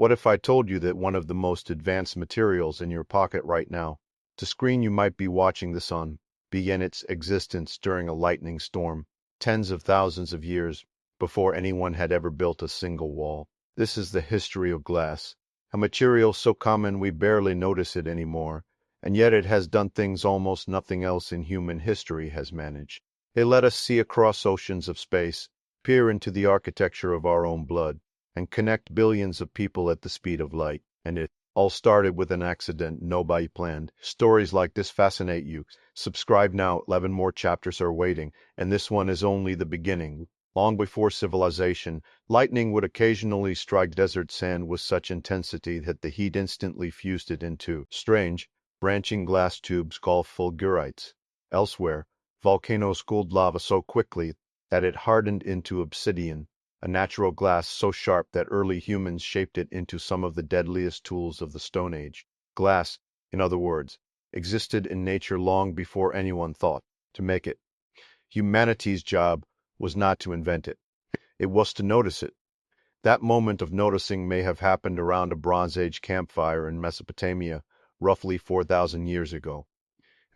What if I told you that one of the most advanced materials in your pocket right now, the screen you might be watching this on, began its existence during a lightning storm, tens of thousands of years before anyone had ever built a single wall? This is the history of glass, a material so common we barely notice it anymore, and yet it has done things almost nothing else in human history has managed. It let us see across oceans of space, peer into the architecture of our own blood, and connect billions of people at the speed of light. And it all started with an accident nobody planned. Stories like this fascinate you. Subscribe now, 11 more chapters are waiting, and this one is only the beginning. Long before civilization, lightning would occasionally strike desert sand with such intensity that the heat instantly fused it into strange, branching glass tubes called fulgurites. Elsewhere, volcanoes cooled lava so quickly that it hardened into obsidian, a natural glass so sharp that early humans shaped it into some of the deadliest tools of the Stone Age. Glass, in other words, existed in nature long before anyone thought to make it. Humanity's job was not to invent it. It was to notice it. That moment of noticing may have happened around a Bronze Age campfire in Mesopotamia, roughly 4,000 years ago.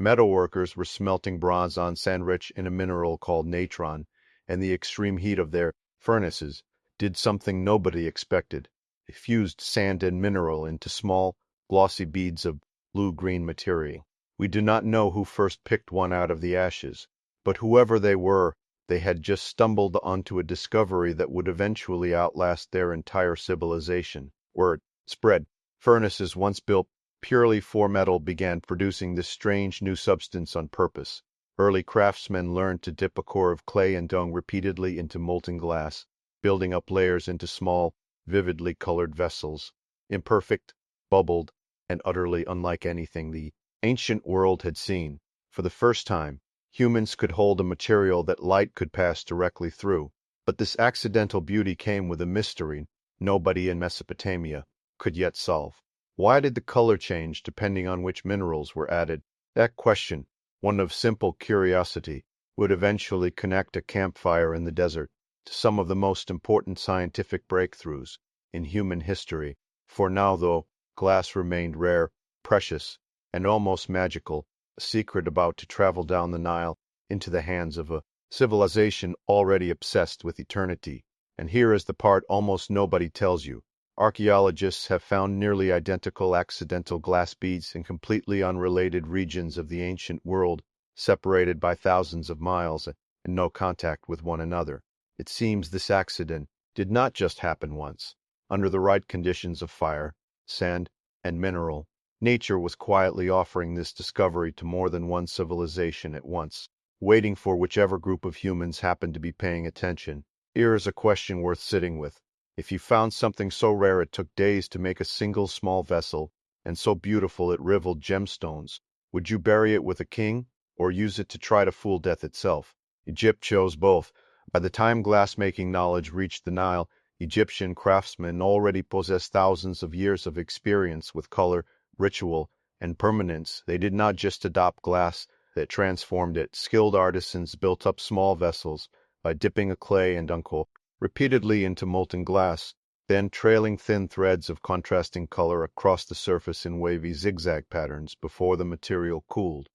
Metalworkers were smelting bronze on sand rich in a mineral called natron, and the extreme heat of their furnaces did something nobody expected. It fused sand and mineral into small, glossy beads of blue-green material. We do not know who first picked one out of the ashes, but whoever they were, they had just stumbled onto a discovery that would eventually outlast their entire civilization. Word spread. Furnaces once built purely for metal began producing this strange new substance on purpose. Early craftsmen learned to dip a core of clay and dung repeatedly into molten glass, building up layers into small, vividly colored vessels, imperfect, bubbled, and utterly unlike anything the ancient world had seen. For the first time, humans could hold a material that light could pass directly through. But this accidental beauty came with a mystery nobody in Mesopotamia could yet solve. Why did the color change depending on which minerals were added? That question, one of simple curiosity, would eventually connect a campfire in the desert to some of the most important scientific breakthroughs in human history. For now, though, glass remained rare, precious, and almost magical, a secret about to travel down the Nile into the hands of a civilization already obsessed with eternity. And here is the part almost nobody tells you. Archaeologists have found nearly identical accidental glass beads in completely unrelated regions of the ancient world, separated by thousands of miles and no contact with one another. It seems this accident did not just happen once. Under the right conditions of fire, sand, and mineral, nature was quietly offering this discovery to more than one civilization at once, waiting for whichever group of humans happened to be paying attention. Here is a question worth sitting with. If you found something so rare it took days to make a single small vessel, and so beautiful it rivaled gemstones, would you bury it with a king, or use it to try to fool death itself? Egypt chose both. By the time glass-making knowledge reached the Nile, Egyptian craftsmen already possessed thousands of years of experience with color, ritual, and permanence. They did not just adopt glass, they transformed it. Skilled artisans built up small vessels by dipping a clay and uncoal repeatedly into molten glass, then trailing thin threads of contrasting color across the surface in wavy zigzag patterns before the material cooled.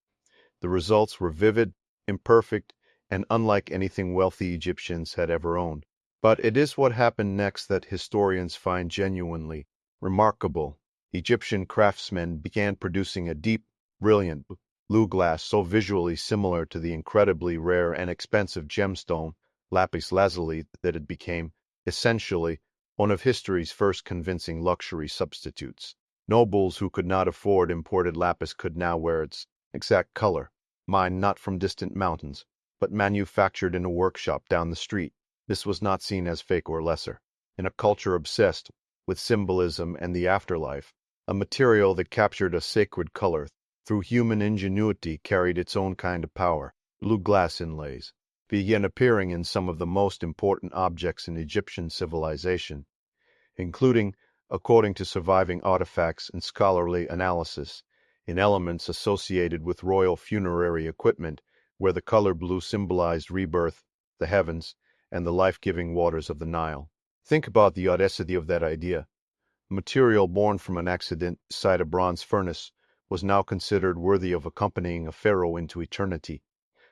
The results were vivid, imperfect, and unlike anything wealthy Egyptians had ever owned. But it is what happened next that historians find genuinely remarkable. Egyptian craftsmen began producing a deep, brilliant blue glass so visually similar to the incredibly rare and expensive gemstone lapis lazuli that it became, essentially, one of history's first convincing luxury substitutes. Nobles who could not afford imported lapis could now wear its exact color, mined not from distant mountains, but manufactured in a workshop down the street. This was not seen as fake or lesser. In a culture obsessed with symbolism and the afterlife, a material that captured a sacred color through human ingenuity carried its own kind of power. Blue glass inlays began appearing in some of the most important objects in Egyptian civilization, including, according to surviving artifacts and scholarly analysis, in elements associated with royal funerary equipment, where the color blue symbolized rebirth, the heavens, and the life-giving waters of the Nile. Think about the audacity of that idea. a material born from an accident inside a bronze furnace, was now considered worthy of accompanying a pharaoh into eternity.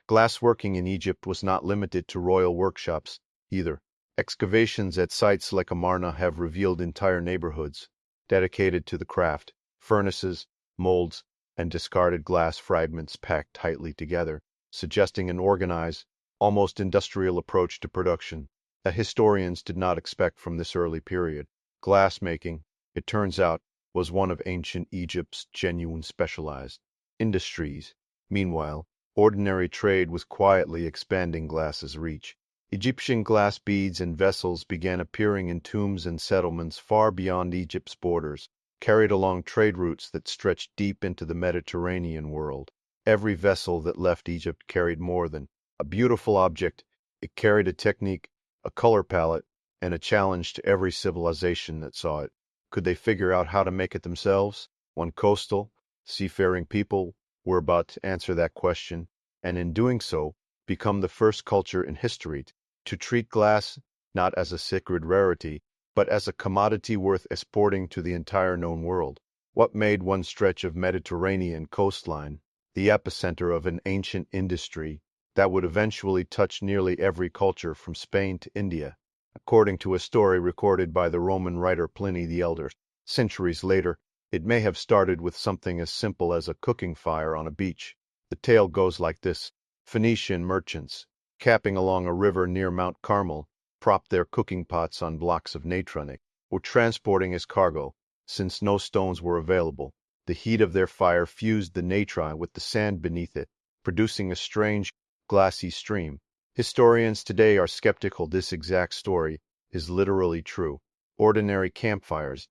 Glassworking in Egypt was not limited to royal workshops, either. Excavations at sites like Amarna have revealed entire neighborhoods dedicated to the craft, furnaces, molds, and discarded glass fragments packed tightly together, suggesting an organized, almost industrial approach to production that historians did not expect from this early period. Glassmaking, it turns out, was one of ancient Egypt's genuine specialized industries. Meanwhile, ordinary trade was quietly expanding glass's reach. Egyptian glass beads and vessels began appearing in tombs and settlements far beyond Egypt's borders, carried along trade routes that stretched deep into the Mediterranean world. Every vessel that left Egypt carried more than a beautiful object. It carried a technique, a color palette, and a challenge to every civilization that saw it. Could they figure out how to make it themselves? One coastal, seafaring people were about to answer that question, and in doing so, become the first culture in history to treat glass not as a sacred rarity, but as a commodity worth exporting to the entire known world. What made one stretch of Mediterranean coastline the epicenter of an ancient industry that would eventually touch nearly every culture from Spain to India? According to a story recorded by the Roman writer Pliny the Elder, centuries later, it may have started with something as simple as a cooking fire on a beach. The tale goes like this. Phoenician merchants, camping along a river near Mount Carmel, propped their cooking pots on blocks of natron, were transporting as cargo. Since no stones were available, the heat of their fire fused the natron with the sand beneath it, producing a strange, glassy stream. Historians today are skeptical this exact story is literally true. Ordinary campfires,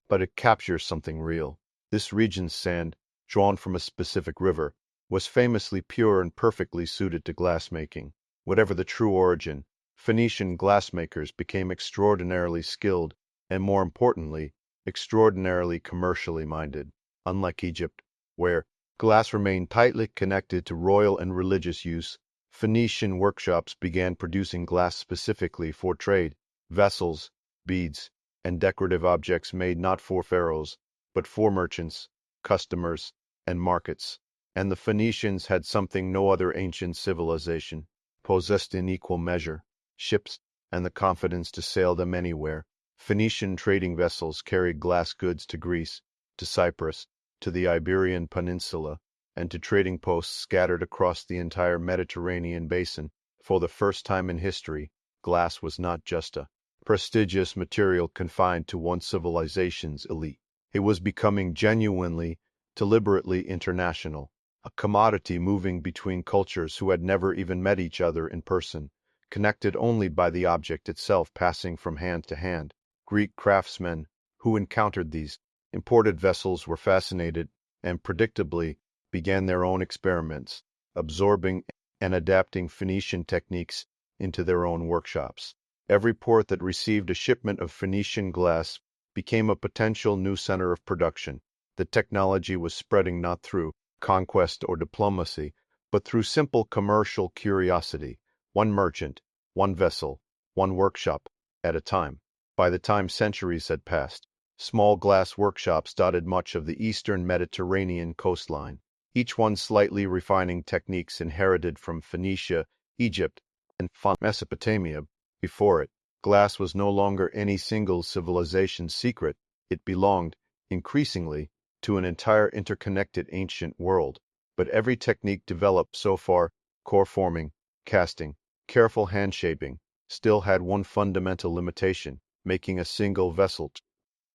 but it captures something real. This region's sand, drawn from a specific river, was famously pure and perfectly suited to glassmaking. Whatever the true origin, Phoenician glassmakers became extraordinarily skilled and, more importantly, extraordinarily commercially minded. Unlike Egypt, where glass remained tightly connected to royal and religious use, Phoenician workshops began producing glass specifically for trade, vessels, beads, and decorative objects made not for pharaohs, but for merchants, customers, and markets. And the Phoenicians had something no other ancient civilization possessed in equal measure: ships, and the confidence to sail them anywhere. Phoenician trading vessels carried glass goods to Greece, to Cyprus, to the Iberian Peninsula, and to trading posts scattered across the entire Mediterranean basin. For the first time in history, glass was not just a prestigious material confined to one civilization's elite. It was becoming genuinely, deliberately international, a commodity moving between cultures who had never even met each other in person, connected only by the object itself passing from hand to hand. Greek craftsmen who encountered these imported vessels were fascinated and predictably began their own experiments, absorbing and adapting Phoenician techniques into their own workshops. Every port that received a shipment of Phoenician glass became a potential new center of production. The technology was spreading not through conquest or diplomacy, but through simple commercial curiosity, one merchant, one vessel, one workshop at a time. By the time centuries had passed, small glass workshops dotted much of the eastern Mediterranean coastline, each one slightly refining techniques inherited from Phoenicia, Egypt, and Mesopotamia. Before it, glass was no longer any single civilization's secret. It belonged, increasingly, to an entire interconnected ancient world. But every technique developed so far, core forming, casting, careful hand shaping, still had one fundamental limitation: making a single vessel.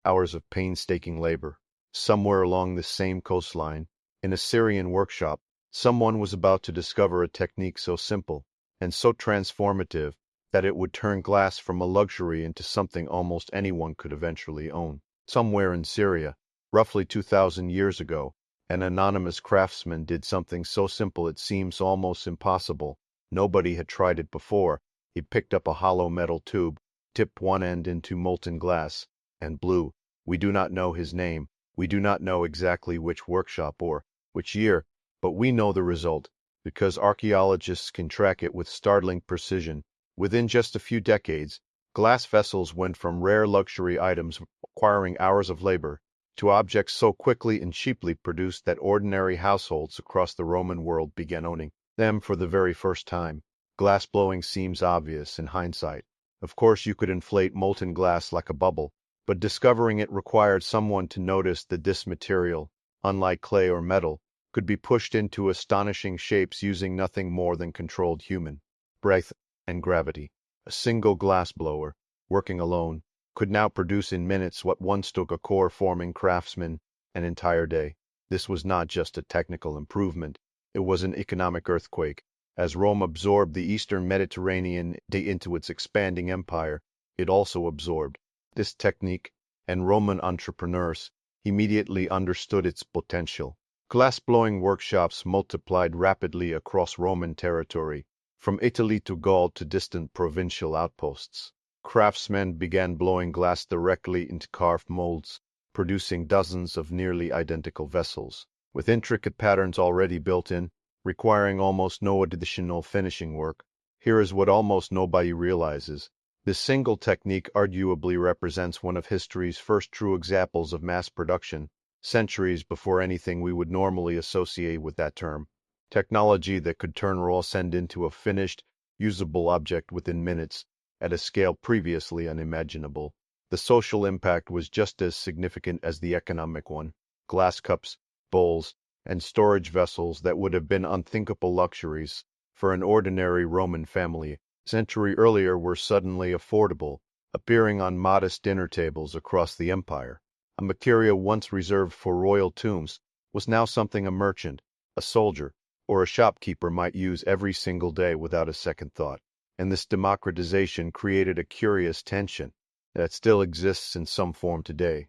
Hours of painstaking labor. Somewhere along this same coastline, in a Syrian workshop, someone was about to discover a technique so simple and so transformative that it would turn glass from a luxury into something almost anyone could eventually own. Somewhere in Syria, roughly 2,000 years ago, an anonymous craftsman did something so simple it seems almost impossible. Nobody had tried it before. He picked up a hollow metal tube, tipped one end into molten glass, and blew. We do not know his name. We do not know exactly which workshop or which year, but we know the result, because archaeologists can track it with startling precision. Within just a few decades, Glass vessels went from rare luxury items requiring hours of labor to objects so quickly and cheaply produced that ordinary households across the Roman world began owning them for the very first time. Glass blowing seems obvious in hindsight. Of course, you could inflate molten glass like a bubble, but discovering it required someone to notice that this material, unlike clay or metal, could be pushed into astonishing shapes using nothing more than controlled human breath and gravity. A single glass blower, working alone, could now produce in minutes what once took a core-forming craftsman an entire day. This was not just a technical improvement, it was an economic earthquake. As Rome absorbed the eastern Mediterranean into its expanding empire, it also absorbed this technique, and Roman entrepreneurs immediately understood its potential. Glass-blowing workshops multiplied rapidly across Roman territory, from Italy to Gaul to distant provincial outposts. Craftsmen began blowing glass directly into carved molds, producing dozens of nearly identical vessels, with intricate patterns already built in, requiring almost no additional finishing work. Here is what almost nobody realizes. This single technique arguably represents one of history's first true examples of mass production, centuries before anything we would normally associate with that term. Technology that could turn raw sand into a finished, usable object within minutes, at a scale previously unimaginable. The social impact was just as significant as the economic one. Glass cups, bowls, and storage vessels that would have been unthinkable luxuries for an ordinary Roman family a century earlier were suddenly affordable, appearing on modest dinner tables across the empire. A material once reserved for royal tombs was now something a merchant, a soldier, or a shopkeeper might use every single day without a second thought. And this democratization created a curious tension that still exists in some form today.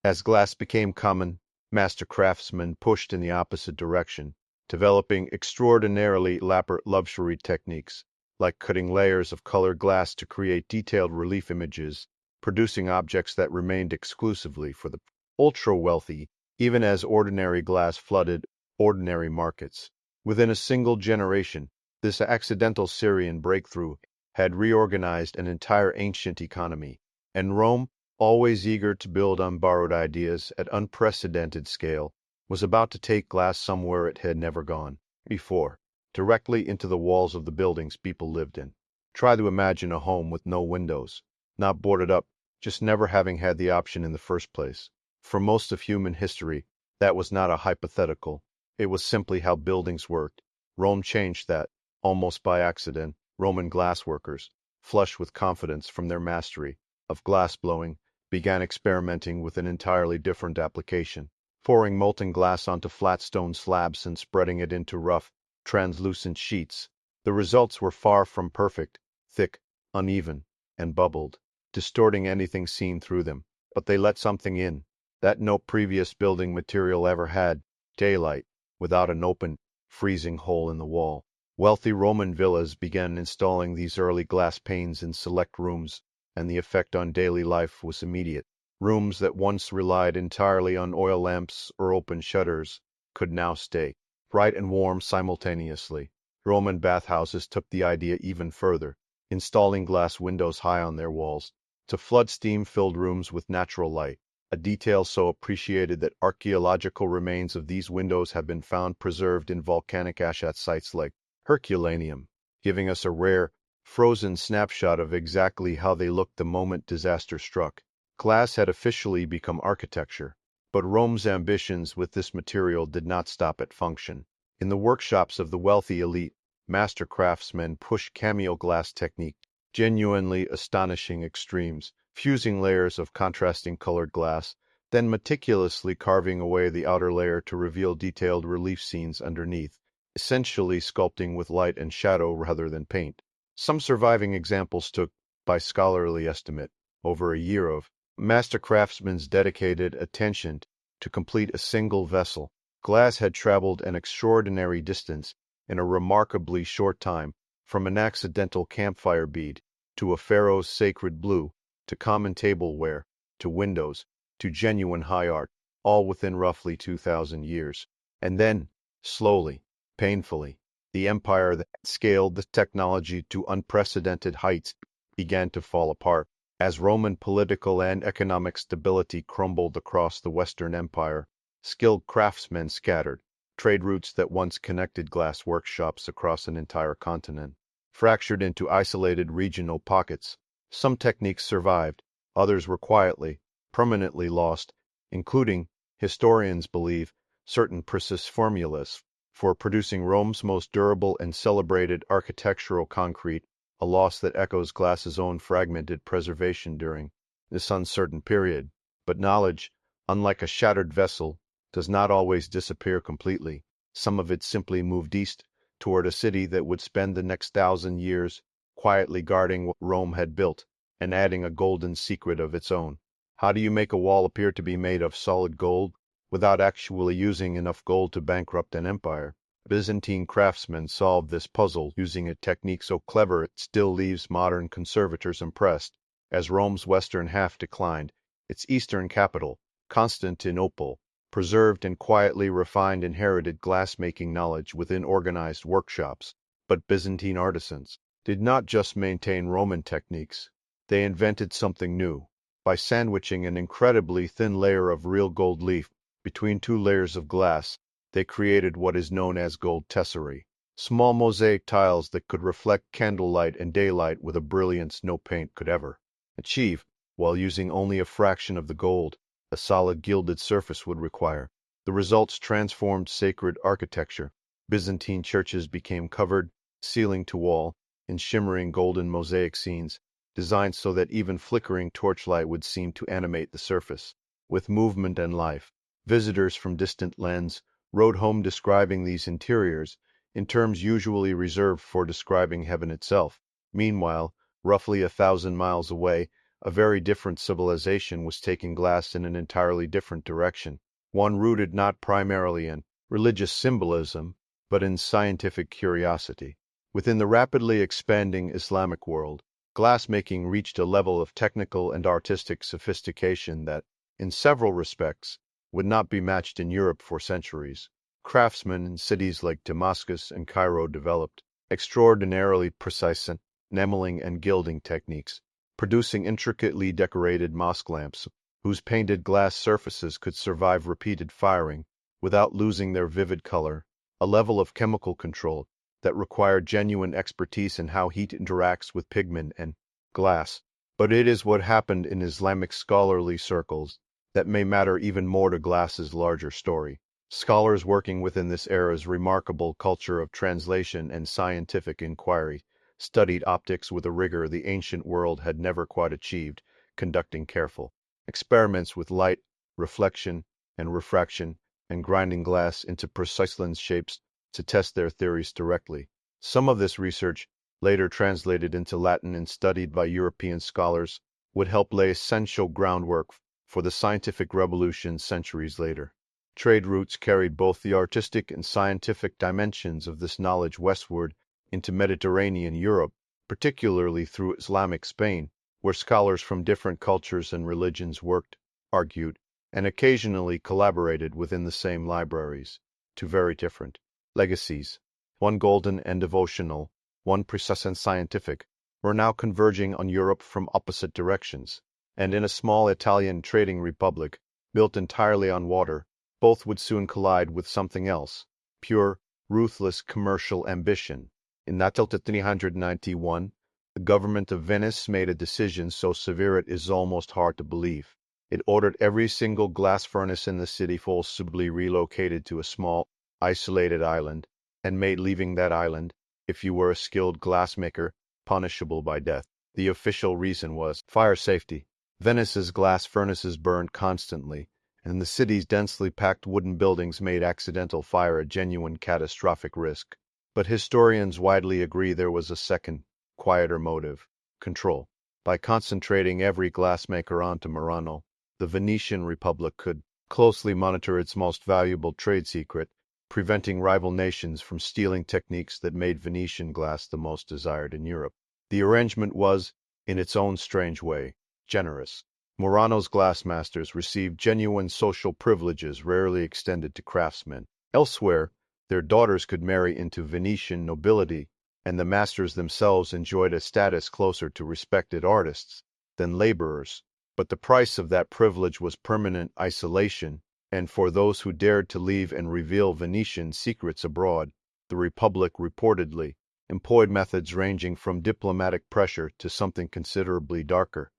As glass became common, master craftsmen pushed in the opposite direction, developing extraordinarily elaborate luxury techniques, like cutting layers of colored glass to create detailed relief images, producing objects that remained exclusively for the ultra-wealthy, even as ordinary glass flooded ordinary markets. Within a single generation, this accidental Syrian breakthrough had reorganized an entire ancient economy, and Rome, always eager to build on borrowed ideas at unprecedented scale, was about to take glass somewhere it had never gone before, directly into the walls of the buildings people lived in. Try to imagine a home with no windows, not boarded up, just never having had the option in the first place. For most of human history, that was not a hypothetical. It was simply how buildings worked. Rome changed that, almost by accident. Roman glassworkers, flush with confidence from their mastery of glass blowing, began experimenting with an entirely different application, pouring molten glass onto flat stone slabs and spreading it into rough, translucent sheets. The results were far from perfect, thick, uneven, and bubbled, distorting anything seen through them. But they let something in that no previous building material ever had: daylight, without an open, freezing hole in the wall. Wealthy Roman villas began installing these early glass panes in select rooms, and the effect on daily life was immediate. Rooms that once relied entirely on oil lamps or open shutters could now stay bright and warm simultaneously. Roman bathhouses took the idea even further, installing glass windows high on their walls to flood steam-filled rooms with natural light, a detail so appreciated that archaeological remains of these windows have been found preserved in volcanic ash at sites like Herculaneum, giving us a rare, frozen snapshot of exactly how they looked the moment disaster struck. Glass had officially become architecture, but Rome's ambitions with this material did not stop at function. In the workshops of the wealthy elite, master craftsmen pushed cameo glass technique, genuinely astonishing extremes, fusing layers of contrasting colored glass, then meticulously carving away the outer layer to reveal detailed relief scenes underneath, essentially sculpting with light and shadow rather than paint. Some surviving examples took, by scholarly estimate, over a year of master craftsmen's dedicated attention to complete a single vessel. Glass had traveled an extraordinary distance in a remarkably short time, from an accidental campfire bead to a pharaoh's sacred blue, to common tableware, to windows, to genuine high art, all within roughly 2,000 years. And then, slowly, painfully, the empire that scaled the technology to unprecedented heights began to fall apart. As Roman political and economic stability crumbled across the Western Empire, skilled craftsmen scattered. Trade routes that once connected glass workshops across an entire continent fractured into isolated regional pockets. Some techniques survived, others were quietly, permanently lost, including, historians believe, certain precise formulas for producing Rome's most durable and celebrated architectural concrete, a loss that echoes glass's own fragmented preservation during this uncertain period. But knowledge, unlike a shattered vessel, does not always disappear completely. Some of it simply moved east toward a city that would spend the next 1,000 years quietly guarding what Rome had built and adding a golden secret of its own. How do you make a wall appear to be made of solid gold without actually using enough gold to bankrupt an empire? Byzantine craftsmen solved this puzzle using a technique so clever it still leaves modern conservators impressed. As Rome's western half declined, its eastern capital, Constantinople, preserved and quietly refined inherited glass-making knowledge within organized workshops. But Byzantine artisans did not just maintain Roman techniques. They invented something new. By sandwiching an incredibly thin layer of real gold leaf between two layers of glass, they created what is known as gold tesserae, small mosaic tiles that could reflect candlelight and daylight with a brilliance no paint could ever achieve, while using only a fraction of the gold a solid gilded surface would require. The results transformed sacred architecture. Byzantine churches became covered, ceiling to wall, in shimmering golden mosaic scenes, designed so that even flickering torchlight would seem to animate the surface with movement and life. Visitors from distant lands wrote home describing these interiors in terms usually reserved for describing heaven itself. Meanwhile, roughly 1,000 miles away, a very different civilization was taking glass in an entirely different direction, one rooted not primarily in religious symbolism, but in scientific curiosity. Within the rapidly expanding Islamic world, glassmaking reached a level of technical and artistic sophistication that, in several respects, would not be matched in Europe for centuries. Craftsmen in cities like Damascus and Cairo developed extraordinarily precise enameling and gilding techniques, producing intricately decorated mosque lamps whose painted glass surfaces could survive repeated firing without losing their vivid color, a level of chemical control that required genuine expertise in how heat interacts with pigment and glass. But it is what happened in Islamic scholarly circles that may matter even more to glass's larger story. Scholars working within this era's remarkable culture of translation and scientific inquiry studied optics with a rigor the ancient world had never quite achieved, conducting careful experiments with light, reflection, and refraction, and grinding glass into precise lens shapes to test their theories directly. Some of this research, later translated into Latin and studied by European scholars, would help lay essential groundwork for the scientific revolution centuries later. Trade routes carried both the artistic and scientific dimensions of this knowledge westward into Mediterranean Europe, particularly through Islamic Spain, where scholars from different cultures and religions worked, argued, and occasionally collaborated within the same libraries. Two very different legacies, one golden and devotional, one precise and scientific, were now converging on Europe from opposite directions, and in a small Italian trading republic, built entirely on water, both would soon collide with something else, pure, ruthless commercial ambition. In 1391, the government of Venice made a decision so severe it is almost hard to believe. It ordered every single glass furnace in the city forcibly relocated to a small, isolated island, and made leaving that island, if you were a skilled glassmaker, punishable by death. The official reason was fire safety. Venice's glass furnaces burned constantly, and the city's densely packed wooden buildings made accidental fire a genuine catastrophic risk. But historians widely agree there was a second, quieter motive: control. By concentrating every glassmaker onto Murano, the Venetian Republic could closely monitor its most valuable trade secret, preventing rival nations from stealing techniques that made Venetian glass the most desired in Europe. The arrangement was, in its own strange way, generous. Murano's glassmasters received genuine social privileges rarely extended to craftsmen. Elsewhere, their daughters could marry into Venetian nobility and the masters themselves enjoyed a status closer to respected artists than laborers. But the price of that privilege was permanent isolation, and for those who dared to leave and reveal Venetian secrets abroad, the Republic reportedly employed methods ranging from diplomatic pressure to something considerably darker.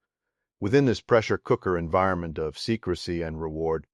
Within this pressure cooker environment of secrecy and reward,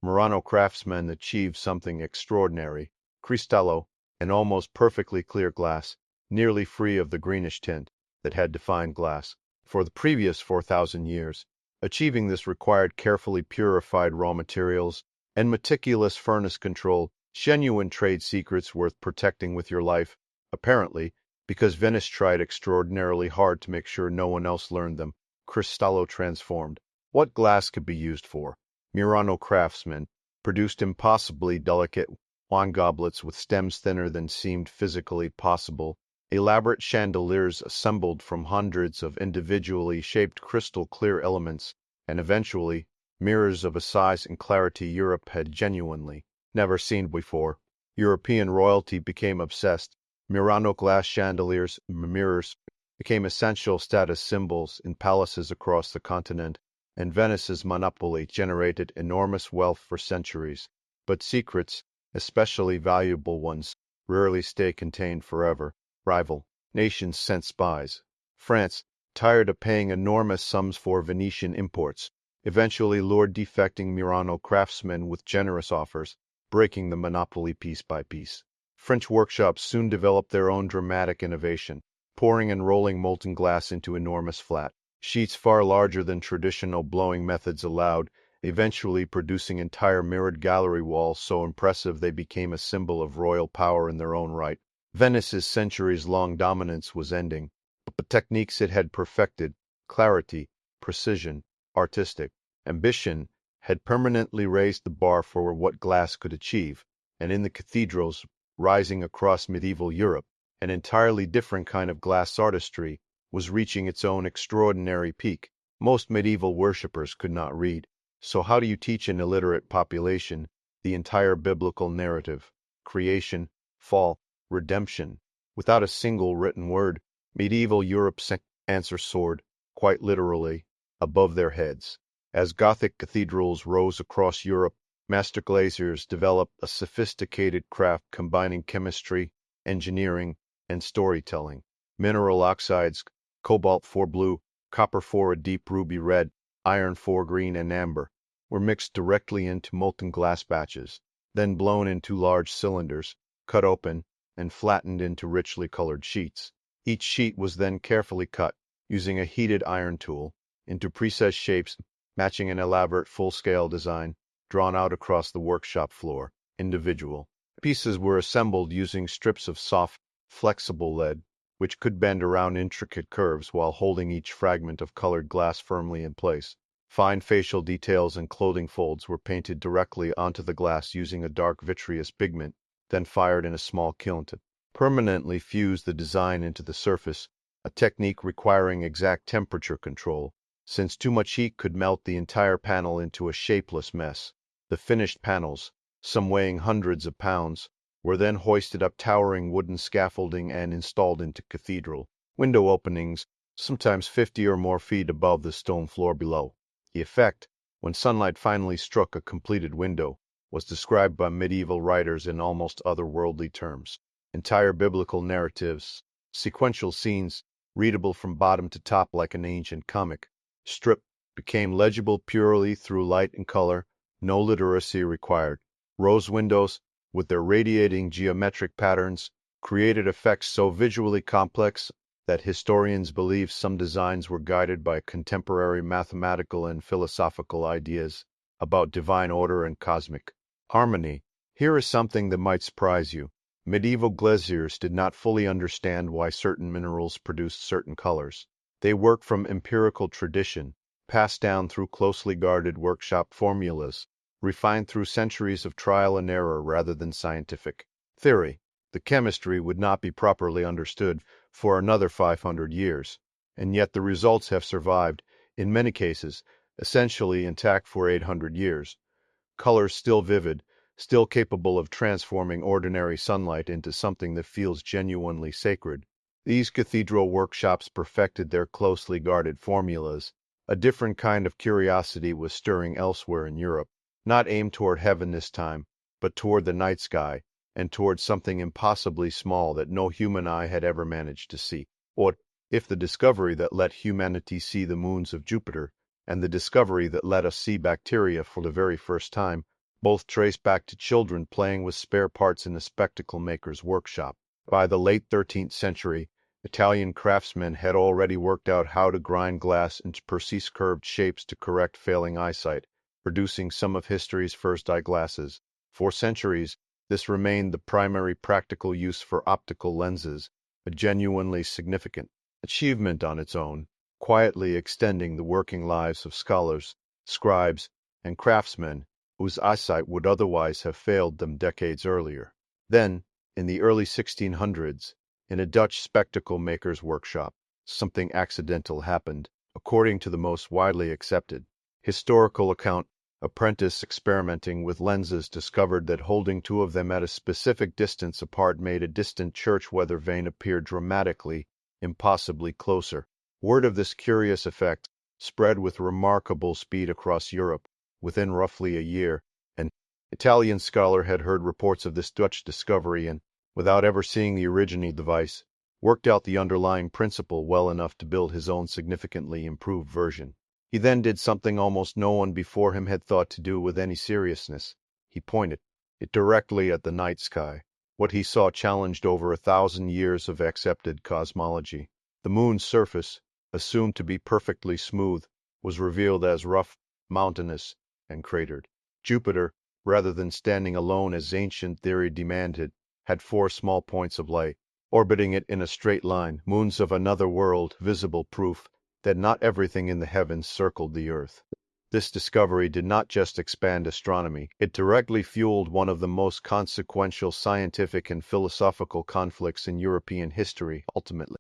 Murano craftsmen achieved something extraordinary. Cristallo, an almost perfectly clear glass, nearly free of the greenish tint that had defined glass for the previous 4,000 years. Achieving this required carefully purified raw materials and meticulous furnace control, genuine trade secrets worth protecting with your life, apparently, because Venice tried extraordinarily hard to make sure no one else learned them. Cristallo transformed. What glass could be used for? Murano craftsmen produced impossibly delicate wine goblets with stems thinner than seemed physically possible, elaborate chandeliers assembled from hundreds of individually shaped crystal-clear elements, and eventually mirrors of a size and clarity Europe had genuinely never seen before. European royalty became obsessed. Murano glass chandeliers, mirrors, became essential status symbols in palaces across the continent, and Venice's monopoly generated enormous wealth for centuries. But secrets, especially valuable ones, rarely stay contained forever. Rival nations sent spies. France, tired of paying enormous sums for Venetian imports, eventually lured defecting Murano craftsmen with generous offers, breaking the monopoly piece by piece. French workshops soon developed their own dramatic innovation, pouring and rolling molten glass into enormous flat sheets far larger than traditional blowing methods allowed, eventually producing entire mirrored gallery walls so impressive they became a symbol of royal power in their own right. Venice's centuries-long dominance was ending, but the techniques it had perfected, clarity, precision, artistic ambition, had permanently raised the bar for what glass could achieve, and in the cathedrals rising across medieval Europe, an entirely different kind of glass artistry was reaching its own extraordinary peak. Most medieval worshippers could not read, so how do you teach an illiterate population the entire biblical narrative, creation, fall, redemption, without a single written word? Medieval Europe's answer soared, quite literally, above their heads. As Gothic cathedrals rose across Europe, master glaziers developed a sophisticated craft combining chemistry, engineering, and storytelling. Mineral oxides, cobalt for blue, copper for a deep ruby red, iron for green and amber, were mixed directly into molten glass batches, then blown into large cylinders, cut open, and flattened into richly colored sheets. Each sheet was then carefully cut, using a heated iron tool, into preset shapes matching an elaborate full-scale design drawn out across the workshop floor. Individual pieces were assembled using strips of soft, flexible lead, which could bend around intricate curves while holding each fragment of colored glass firmly in place. Fine facial details and clothing folds were painted directly onto the glass using a dark vitreous pigment, then fired in a small kiln to permanently fuse the design into the surface, a technique requiring exact temperature control, since too much heat could melt the entire panel into a shapeless mess. The finished panels, some weighing hundreds of pounds, were then hoisted up towering wooden scaffolding and installed into cathedral window openings, sometimes 50 or more feet above the stone floor below. The effect, when sunlight finally struck a completed window, was described by medieval writers in almost otherworldly terms. Entire biblical narratives, sequential scenes, readable from bottom to top like an ancient comic strip, became legible purely through light and color, no literacy required. Rose windows, with their radiating geometric patterns, created effects so visually complex that historians believe some designs were guided by contemporary mathematical and philosophical ideas about divine order and cosmic harmony. Here is something that might surprise you. Medieval glaziers did not fully understand why certain minerals produced certain colors. They worked from empirical tradition, passed down through closely guarded workshop formulas, refined through centuries of trial and error rather than scientific theory. The chemistry would not be properly understood for another 500 years, and yet the results have survived, in many cases, essentially intact for 800 years. Colors still vivid, still capable of transforming ordinary sunlight into something that feels genuinely sacred. These cathedral workshops perfected their closely guarded formulas. A different kind of curiosity was stirring elsewhere in Europe, not aimed toward heaven this time, but toward the night sky, and toward something impossibly small that no human eye had ever managed to see. Or, if the discovery that let humanity see the moons of Jupiter, and the discovery that let us see bacteria for the very first time, both trace back to children playing with spare parts in a spectacle maker's workshop. By the late 13th century, Italian craftsmen had already worked out how to grind glass into precise curved shapes to correct failing eyesight, producing some of history's first eyeglasses. For centuries, this remained the primary practical use for optical lenses, a genuinely significant achievement on its own, quietly extending the working lives of scholars, scribes, and craftsmen whose eyesight would otherwise have failed them decades earlier. Then, in the early 1600s, in a Dutch spectacle maker's workshop, something accidental happened. According to the most widely accepted historical account, apprentice experimenting with lenses discovered that holding two of them at a specific distance apart made a distant church weather vane appear dramatically, impossibly closer. Word of this curious effect spread with remarkable speed across Europe. Within roughly a year, an Italian scholar had heard reports of this Dutch discovery and, without ever seeing the original device, worked out the underlying principle well enough to build his own significantly improved version. He then did something almost no one before him had thought to do with any seriousness. He pointed it directly at the night sky. What he saw challenged over 1,000 years of accepted cosmology. The moon's surface, assumed to be perfectly smooth, was revealed as rough, mountainous, and cratered. Jupiter, rather than standing alone as ancient theory demanded, had 4 small points of light, orbiting it in a straight line, moons of another world, visible proof that not everything in the heavens circled the earth. This discovery did not just expand astronomy, it directly fueled one of the most consequential scientific and philosophical conflicts in European history, ultimately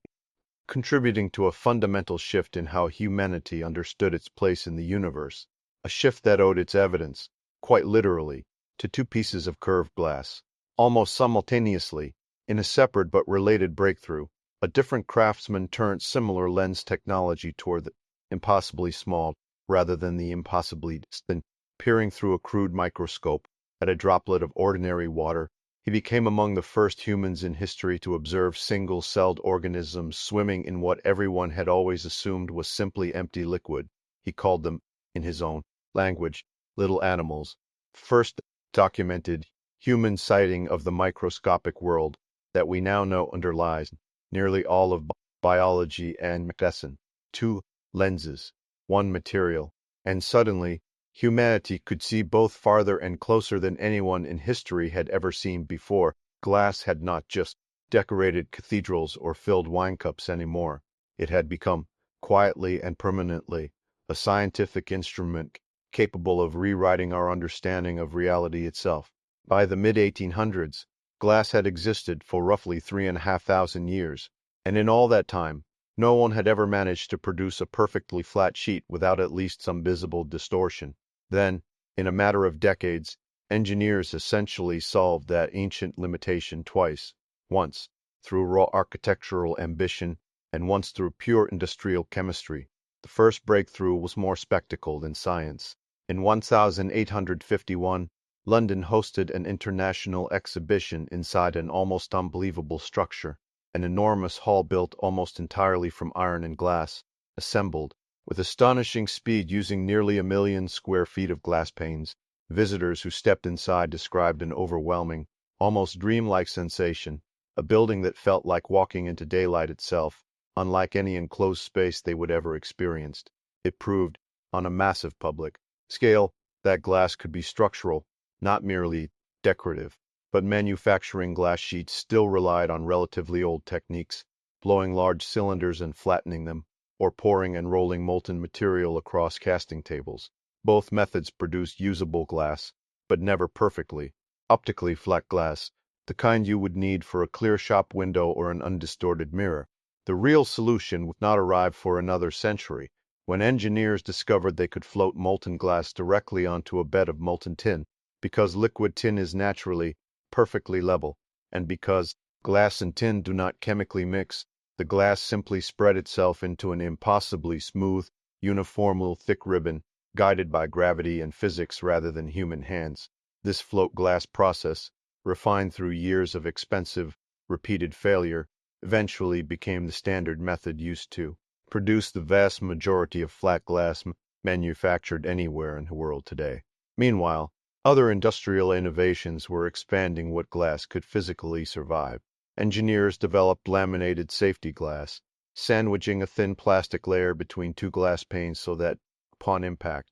contributing to a fundamental shift in how humanity understood its place in the universe, a shift that owed its evidence, quite literally, to 2 pieces of curved glass. Almost simultaneously, in a separate but related breakthrough, a different craftsman turned similar lens technology toward the impossibly small rather than the impossibly distant. Peering through a crude microscope at a droplet of ordinary water, he became among the first humans in history to observe single-celled organisms swimming in what everyone had always assumed was simply empty liquid. He called them, in his own language, little animals. First documented human sighting of the microscopic world that we now know underlies nearly all of biology and medicine. 2 lenses, 1 material, and suddenly humanity could see both farther and closer than anyone in history had ever seen before. Glass had not just decorated cathedrals or filled wine cups anymore. It had become, quietly and permanently, a scientific instrument capable of rewriting our understanding of reality itself. By the mid-1800s, glass had existed for roughly 3,500 years, and in all that time, no one had ever managed to produce a perfectly flat sheet without at least some visible distortion. Then, in a matter of decades, engineers essentially solved that ancient limitation twice, once through raw architectural ambition and once through pure industrial chemistry. The first breakthrough was more spectacle than science. In 1851, London hosted an international exhibition inside an almost unbelievable structure, an enormous hall built almost entirely from iron and glass, assembled with astonishing speed using nearly 1,000,000 square feet of glass panes. Visitors who stepped inside described an overwhelming, almost dreamlike sensation, a building that felt like walking into daylight itself, unlike any enclosed space they would ever experienced. It proved, on a massive public scale, that glass could be structural, not merely decorative. But manufacturing glass sheets still relied on relatively old techniques, blowing large cylinders and flattening them, or pouring and rolling molten material across casting tables. Both methods produced usable glass, but never perfectly, optically flat glass, the kind you would need for a clear shop window or an undistorted mirror. The real solution would not arrive for another century, when engineers discovered they could float molten glass directly onto a bed of molten tin. because liquid tin is naturally perfectly level, and because glass and tin do not chemically mix, the glass simply spread itself into an impossibly smooth, uniformly thick ribbon, guided by gravity and physics rather than human hands. This float glass process, refined through years of expensive, repeated failure, eventually became the standard method used to produce the vast majority of flat glass manufactured anywhere in the world today. Meanwhile, other industrial innovations were expanding what glass could physically survive. Engineers developed laminated safety glass, sandwiching a thin plastic layer between two glass panes so that, upon impact,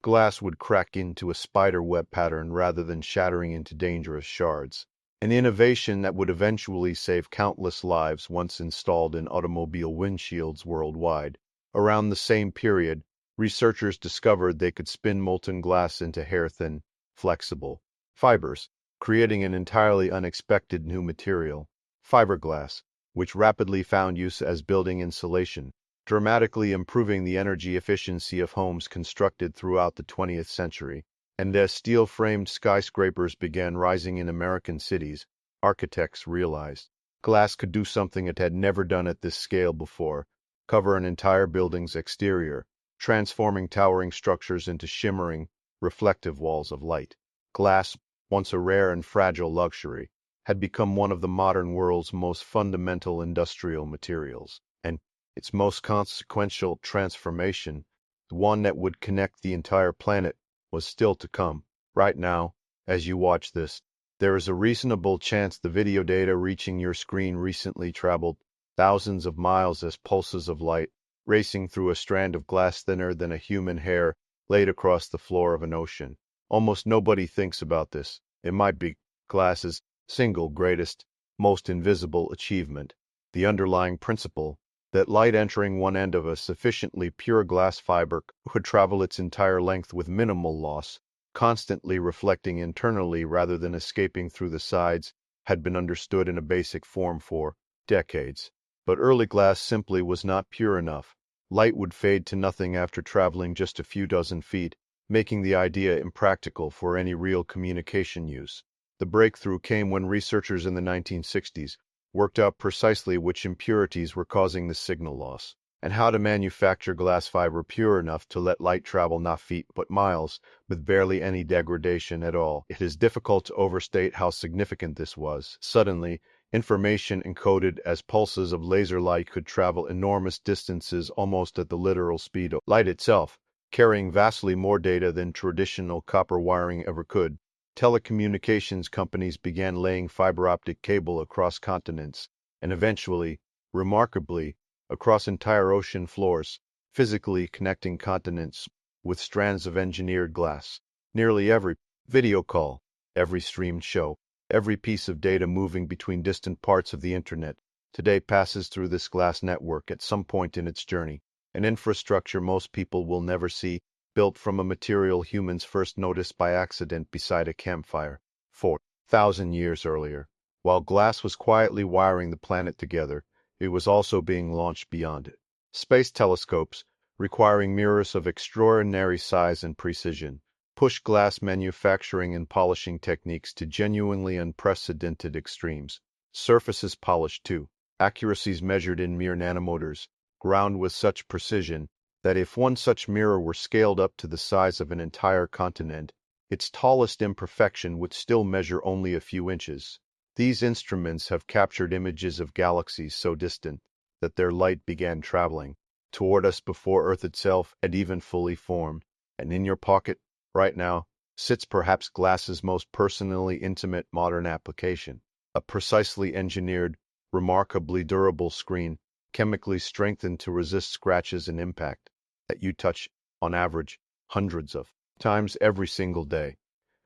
glass would crack into a spider web pattern rather than shattering into dangerous shards. An innovation that would eventually save countless lives once installed in automobile windshields worldwide. Around the same period, researchers discovered they could spin molten glass into hair-thin, flexible fibers, creating an entirely unexpected new material, fiberglass, which rapidly found use as building insulation, dramatically improving the energy efficiency of homes constructed throughout the 20th century. And as steel-framed skyscrapers began rising in American cities, architects realized glass could do something it had never done at this scale before: cover an entire building's exterior, transforming towering structures into shimmering, reflective walls of light. Glass, once a rare and fragile luxury, had become one of the modern world's most fundamental industrial materials, and its most consequential transformation, the one that would connect the entire planet, was still to come. Right now, as you watch this, there is a reasonable chance the video data reaching your screen recently traveled thousands of miles as pulses of light, racing through a strand of glass thinner than a human hair laid across the floor of an ocean. Almost nobody thinks about this. It might be glass's single greatest, most invisible achievement, the underlying principle that light entering one end of a sufficiently pure glass fiber could travel its entire length with minimal loss, constantly reflecting internally rather than escaping through the sides, had been understood in a basic form for decades. But early glass simply was not pure enough. Light would fade to nothing after traveling just a few dozen feet, making the idea impractical for any real communication use. The breakthrough came when researchers in the 1960s worked out precisely which impurities were causing the signal loss, and how to manufacture glass fiber pure enough to let light travel not feet but miles, with barely any degradation at all. It is difficult to overstate how significant this was. Suddenly, information encoded as pulses of laser light could travel enormous distances almost at the literal speed of light itself, carrying vastly more data than traditional copper wiring ever could. Telecommunications companies began laying fiber optic cable across continents, and eventually, remarkably, across entire ocean floors, physically connecting continents with strands of engineered glass. Nearly every video call, every streamed show, every piece of data moving between distant parts of the internet today passes through this glass network at some point in its journey, an infrastructure most people will never see, built from a material humans first noticed by accident beside a campfire 4,000 years earlier. While glass was quietly wiring the planet together, it was also being launched beyond it. Space telescopes, requiring mirrors of extraordinary size and precision, pushed glass manufacturing and polishing techniques to genuinely unprecedented extremes. Surfaces polished too, accuracies measured in mere nanomotors, ground with such precision that if one such mirror were scaled up to the size of an entire continent, its tallest imperfection would still measure only a few inches. These instruments have captured images of galaxies so distant that their light began traveling toward us before Earth itself had even fully formed. And in your pocket, right now, sits perhaps glass's most personally intimate modern application, a precisely engineered, remarkably durable screen, chemically strengthened to resist scratches and impact, that you touch, on average, hundreds of times every single day.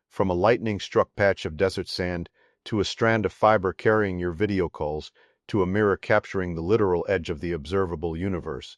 From a lightning-struck patch of desert sand, to a strand of fiber carrying your video calls, to a mirror capturing the literal edge of the observable universe.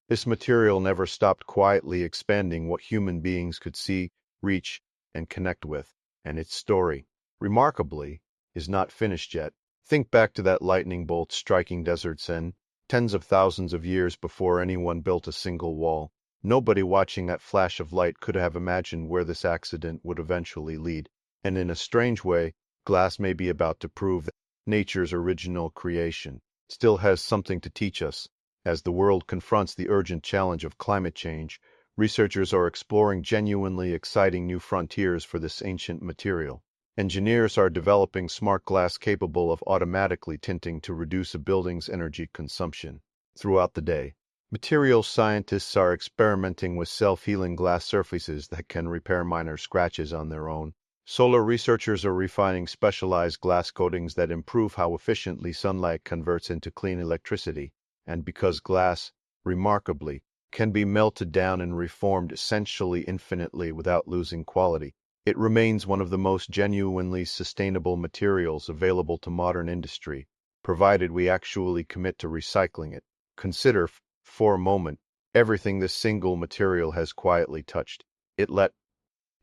This material never stopped quietly expanding what human beings could see, reach, and connect with. And its story, remarkably, is not finished yet. Think back to that lightning bolt striking desert sand, tens of thousands of years before anyone built a single wall. Nobody watching that flash of light could have imagined where this accident would eventually lead. And in a strange way, glass may be about to prove that nature's original creation still has something to teach us. As the world confronts the urgent challenge of climate change, researchers are exploring genuinely exciting new frontiers for this ancient material. Engineers are developing smart glass capable of automatically tinting to reduce a building's energy consumption. Throughout the day, materials scientists are experimenting with self-healing glass surfaces that can repair minor scratches on their own. Solar researchers are refining specialized glass coatings that improve how efficiently sunlight converts into clean electricity. And because glass, remarkably, can be melted down and reformed essentially infinitely without losing quality, it remains one of the most genuinely sustainable materials available to modern industry, provided we actually commit to recycling it. Consider, for a moment, everything this single material has quietly touched. It let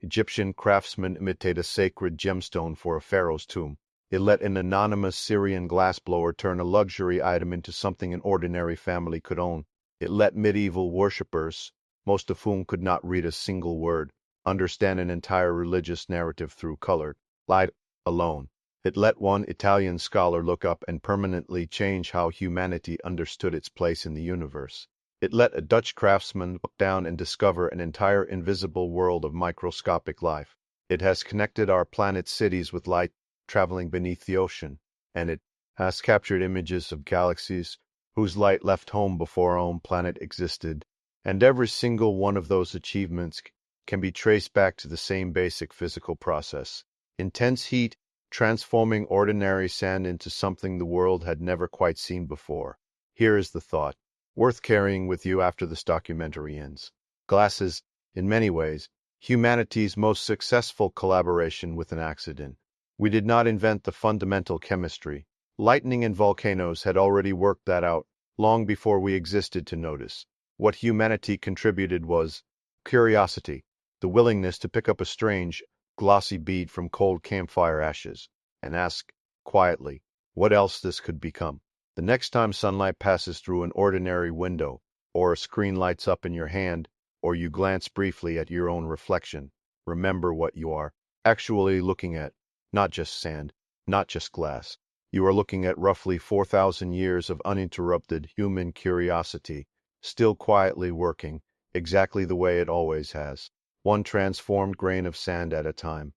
Egyptian craftsmen imitate a sacred gemstone for a pharaoh's tomb. It let an anonymous Syrian glassblower turn a luxury item into something an ordinary family could own. It let medieval worshippers, most of whom could not read a single word, understand an entire religious narrative through colored light alone. It let one Italian scholar look up and permanently change how humanity understood its place in the universe. It let a Dutch craftsman look down and discover an entire invisible world of microscopic life. It has connected our planet's cities with light traveling beneath the ocean, and it has captured images of galaxies whose light left home before our own planet existed. And every single one of those achievements can be traced back to the same basic physical process. Intense heat, transforming ordinary sand into something the world had never quite seen before. Here is the thought, worth carrying with you after this documentary ends. Glass is, in many ways, humanity's most successful collaboration with an accident. We did not invent the fundamental chemistry. Lightning and volcanoes had already worked that out long before we existed to notice. What humanity contributed was curiosity, the willingness to pick up a strange, glossy bead from cold campfire ashes, and ask, quietly, what else this could become. The next time sunlight passes through an ordinary window, or a screen lights up in your hand, or you glance briefly at your own reflection, remember what you are actually looking at. Not just sand, not just glass. You are looking at roughly 4,000 years of uninterrupted human curiosity, still quietly working, exactly the way it always has, one transformed grain of sand at a time.